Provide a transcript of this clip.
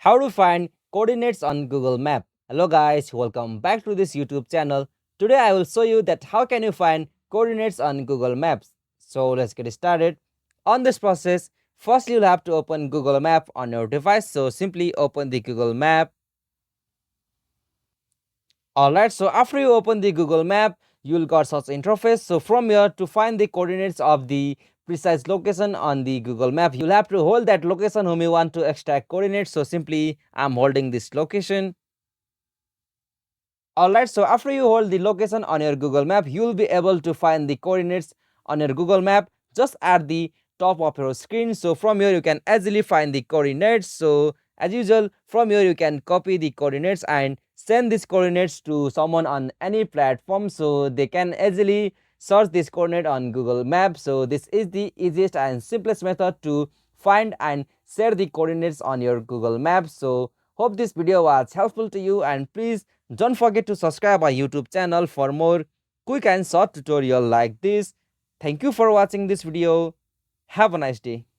How to find coordinates on Google Map. Hello guys, welcome back to this YouTube channel. Today I will show you that how can you find coordinates on Google Maps. So let's get started. On this process, first you'll have to open Google Map on your device. So simply open the Google Map. Alright, so after you open the Google Map, you'll got such interface. So from here, to find the coordinates of the precise location on the Google Map, you'll have to hold that location whom you want to extract coordinates. So simply I'm holding this location. Alright, so after you hold the location on your Google Map, you'll be able to find the coordinates on your Google Map just at the top of your screen. So from here you can easily find the coordinates. So as usual, from here you can copy the coordinates and send these coordinates to someone on any platform so they can easily search this coordinate on Google Maps. So this is the easiest and simplest method to find and share the coordinates on your Google Maps. So hope this video was helpful to you, and please don't forget to subscribe our YouTube channel for more quick and short tutorial like this. Thank you for watching this video. Have a nice day.